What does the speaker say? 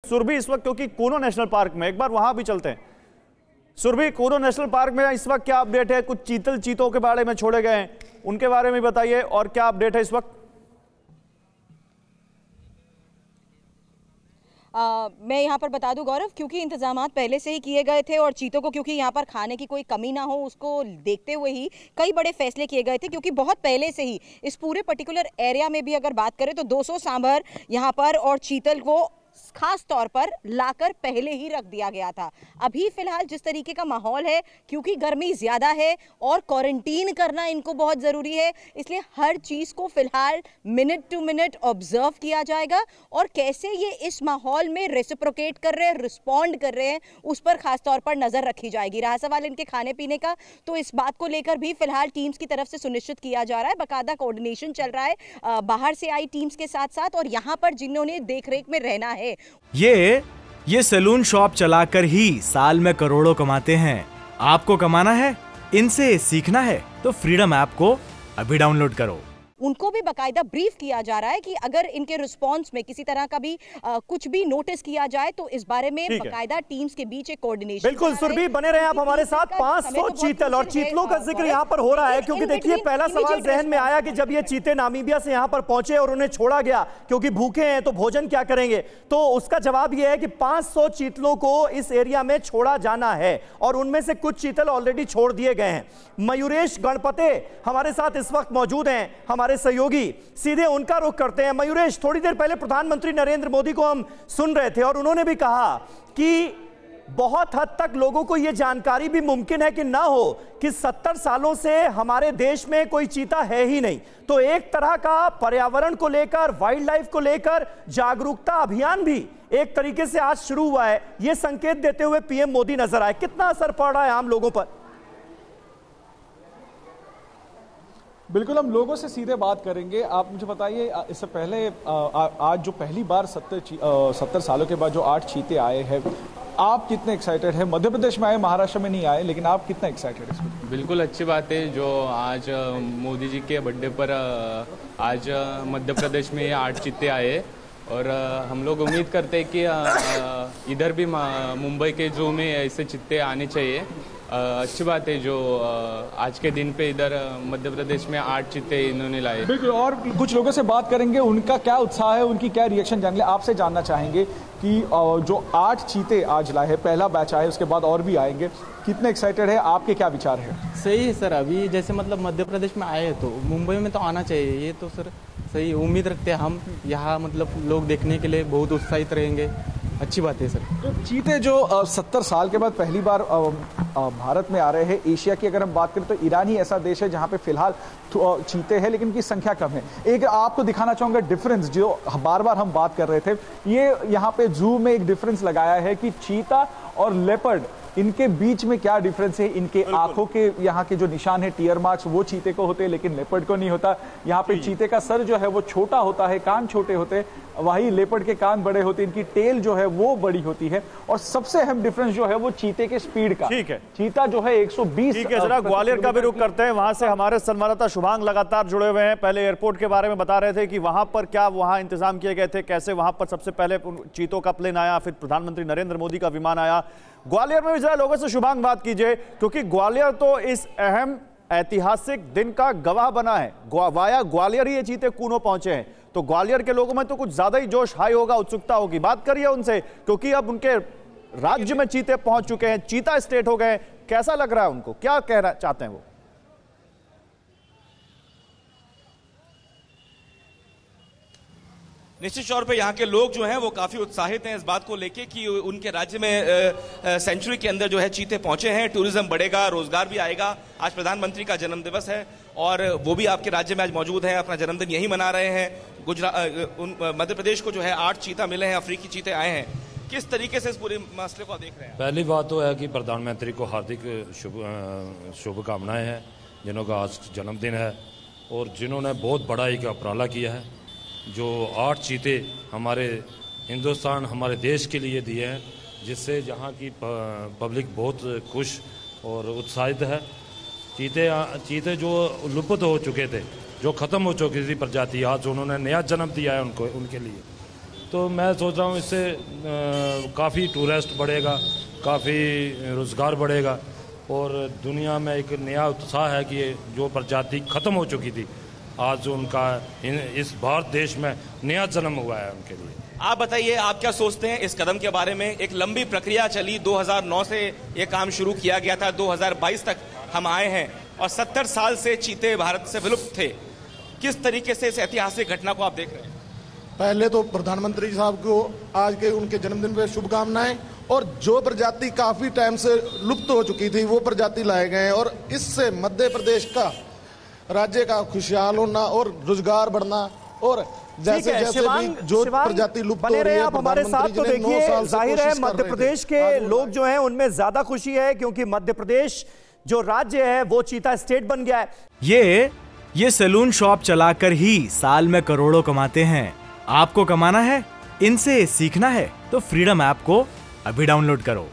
सुरभि इस वक्त, क्योंकि कूनो नेशनल पार्क में, एक बार वहां भी चलते हैं। सुरभि, कूनो नेशनल पार्क में इस वक्त क्या अपडेट है? कुछ चीतों के बारे में छोड़े गए हैं, उनके बारे में बताइए, और क्या अपडेट है इस वक्त? मैं यहाँ पर बता दूं गौरव, क्योंकि इंतजामात पहले से ही किए गए थे और चीतों को क्योंकि यहाँ पर खाने की कोई कमी ना हो उसको देखते हुए ही कई बड़े फैसले किए गए थे, क्योंकि बहुत पहले से ही इस पूरे पर्टिकुलर एरिया में भी अगर बात करें तो 200 सांभर यहाँ पर और चीतल को खास तौर पर लाकर पहले ही रख दिया गया था। अभी फिलहाल जिस तरीके का माहौल है, क्योंकि गर्मी ज्यादा है और क्वारंटीन करना इनको बहुत जरूरी है, इसलिए हर चीज को फिलहाल मिनट टू मिनट ऑब्जर्व किया जाएगा और कैसे ये इस माहौल में रेसिप्रोकेट कर रहे हैं, रिस्पॉन्ड कर रहे हैं, उस पर खास तौर पर नजर रखी जाएगी। रहा सवाल इनके खाने पीने का, तो इस बात को लेकर भी फिलहाल टीम्स की तरफ से सुनिश्चित किया जा रहा है, बाकायदा कोऑर्डिनेशन चल रहा है बाहर से आई टीम्स के साथ साथ और यहाँ पर जिन्होंने देखरेख में रहना है। ये सैलून शॉप चलाकर ही साल में करोड़ों कमाते हैं। आपको कमाना है, इनसे सीखना है तो फ्रीडम ऐप को अभी डाउनलोड करो। उनको भी बाकायदा ब्रीफ किया जा रहा है कि अगर इनके रिस्पांस में किसी तरह का भी कुछ भी नोटिस किया जाए तो इस बारे में बाकायदा टीम्स के बीच एक कोऑर्डिनेशन। बिल्कुल सुरभि, बने रहे आप हमारे साथ। 500 चीतल और चीतलों का जिक्र यहाँ पर हो रहा है, क्योंकि देखिए पहला सवाल जहन में आया कि जब ये चीते नामीबिया से यहाँ पर पहुंचे और उन्हें छोड़ा गया क्योंकि भूखे हैं तो भोजन क्या करेंगे, तो उसका जवाब यह है कि 500 चीतलों को इस एरिया में छोड़ा जाना है और उनमें से कुछ चीतल ऑलरेडी छोड़ दिए गए हैं। मयूरेश गणपते हमारे साथ इस वक्त मौजूद हैं, हमारे सहयोगी, सीधे उनका रुख करते हैं। मयूरेश, थोड़ी देर पहले प्रधानमंत्री नरेंद्र मोदी को हम सुन रहे थे और उन्होंने भी कहा कि बहुत हद तक लोगों को यह जानकारी भी मुमकिन है कि ना हो कि 70 सालों से हमारे देश में कोई चीता है ही नहीं। तो एक तरह का पर्यावरण को लेकर, वाइल्ड लाइफ को लेकर जागरूकता अभियान भी एक तरीके से आज शुरू हुआ है, यह संकेत देते हुए पीएम मोदी नजर आए। कितना असर पड़ रहा है आम लोगों पर? बिल्कुल, हम लोगों से सीधे बात करेंगे। आप मुझे बताइए, इससे पहले आज जो पहली बार 70 सालों के बाद जो 8 चीते आए हैं, आप कितने एक्साइटेड हैं? मध्य प्रदेश में आए, महाराष्ट्र में नहीं आए, लेकिन आप कितना एक्साइटेड हैं? बिल्कुल अच्छी बात है जो आज मोदी जी के बर्थडे पर आज मध्य प्रदेश में 8 चीते आए और हम लोग उम्मीद करते हैं कि इधर भी मुंबई के जू में ऐसे चीते आने चाहिए। अच्छी बात है जो आज के दिन पे इधर मध्य प्रदेश में 8 चीते इन्होंने लाए। बिल्कुल, और कुछ लोगों से बात करेंगे, उनका क्या उत्साह है, उनकी क्या रिएक्शन जानेंगे। आपसे जानना चाहेंगे कि जो 8 चीते आज लाए हैं, पहला बैच आए, उसके बाद और भी आएंगे, कितने एक्साइटेड है, आपके क्या विचार है? सही है सर, अभी जैसे मतलब मध्य प्रदेश में आए तो मुंबई में तो आना चाहिए, ये तो सर सही उम्मीद रखते हैं हम। यहाँ मतलब लोग देखने के लिए बहुत उत्साहित रहेंगे, अच्छी बात है सर। तो चीते जो 70 साल के बाद पहली बार भारत में आ रहे हैं, एशिया की अगर हम बात करें तो ईरान ही ऐसा देश है जहां पे फिलहाल चीते हैं, लेकिन उनकी संख्या कम है। एक आपको दिखाना चाहूंगा डिफरेंस, जो बार बार हम बात कर रहे थे, ये यहाँ पे जू में एक डिफरेंस लगाया है कि चीता और लेपर्ड, इनके बीच में क्या डिफरेंस है। इनके आंखों के यहाँ के जो निशान है, टीयर मार्क्स, वो चीते को होते हैं लेकिन लेपर्ड को नहीं होता। यहाँ पे चीते का सर जो है वो छोटा होता है, कान छोटे होते हैं, वही लेपर्ड के कान बड़े होते हैं, इनकी टेल जो है वो बड़ी होती है। और सबसे अहम डिफरेंस जो है वो चीते के स्पीड का। ठीक है, चीता जो है 120। ठीक है, जरा ग्वालियर का भी रुख करते हैं, वहां से हमारे संवाददाता शुभांग लगातार जुड़े हुए हैं। पहले एयरपोर्ट के बारे में बता रहे थे कि वहां पर क्या वहां इंतजाम किए गए थे, कैसे वहां पर सबसे पहले चीतों का प्लेन आया, फिर प्रधानमंत्री नरेंद्र मोदी का विमान आया। ग्वालियर में भी जरा लोगों से शुभांग बात कीजिए, क्योंकि ग्वालियर तो इस अहम ऐतिहासिक दिन का गवाह बना है। वाया ग्वालियर ही ये चीते कूनो पहुंचे हैं, तो ग्वालियर के लोगों में तो कुछ ज्यादा ही जोश हाई होगा, उत्सुकता होगी। बात करिए उनसे, क्योंकि अब उनके राज्य में चीते पहुंच चुके हैं, चीता स्टेट हो गए। कैसा लग रहा है उनको, क्या कहना चाहते हैं वो? निश्चित तौर पे यहाँ के लोग जो हैं वो काफी उत्साहित हैं इस बात को लेके कि उनके राज्य में सेंचुरी के अंदर जो है चीते पहुंचे हैं, टूरिज्म बढ़ेगा, रोजगार भी आएगा। आज प्रधानमंत्री का जन्मदिवस है और वो भी आपके राज्य में आज मौजूद हैं, अपना जन्मदिन यही मना रहे हैं। मध्य प्रदेश को जो है 8 चीता मिले हैं, अफ्रीकी चीते आए हैं। किस तरीके से इस पूरे मसले को देख रहे हैं? पहली बात तो है कि प्रधानमंत्री को हार्दिक शुभकामनाएं हैं, जिन्होंने आज जन्मदिन है और जिन्होंने बहुत बड़ा एक उपराला किया है। जो 8 चीते हमारे हिंदुस्तान, हमारे देश के लिए दिए हैं, जिससे यहाँ की पब्लिक बहुत खुश और उत्साहित है। चीते जो लुप्त हो चुके थे, जो ख़त्म हो चुकी थी प्रजाति, आज उन्होंने नया जन्म दिया है उनको, उनके लिए। तो मैं सोच रहा हूँ इससे काफ़ी टूरिस्ट बढ़ेगा, काफ़ी रोज़गार बढ़ेगा और दुनिया में एक नया उत्साह है कि जो प्रजाति ख़त्म हो चुकी थी आज उनका इस भारत देश में नया जन्म हुआ है उनके लिए। आप बताइए, आप क्या सोचते हैं इस कदम के बारे में? एक लंबी प्रक्रिया चली, 2009 से ये काम शुरू किया गया था, 2022 तक हम आए हैं और 70 साल से चीते भारत से विलुप्त थे। किस तरीके से इस ऐतिहासिक घटना को आप देख रहे हैं? पहले तो प्रधानमंत्री साहब को आज के उनके जन्मदिन पर शुभकामनाएं। और जो प्रजाति काफी टाइम से लुप्त हो चुकी थी वो प्रजाति लाए गए हैं और इससे मध्य प्रदेश का राज्य का खुशहाल होना और रोजगार बढ़ना और जैसे जैसे भी जो प्रजाति लुप्त हो रही है आप हमारे साथ। तो देखिए जाहिर है मध्य प्रदेश के लोग जो हैं उनमें ज्यादा खुशी है क्योंकि मध्य प्रदेश जो राज्य है वो चीता स्टेट बन गया है। ये सैलून शॉप चलाकर ही साल में करोड़ों कमाते हैं। आपको कमाना है, इनसे सीखना है तो फ्रीडम ऐप को अभी डाउनलोड करो।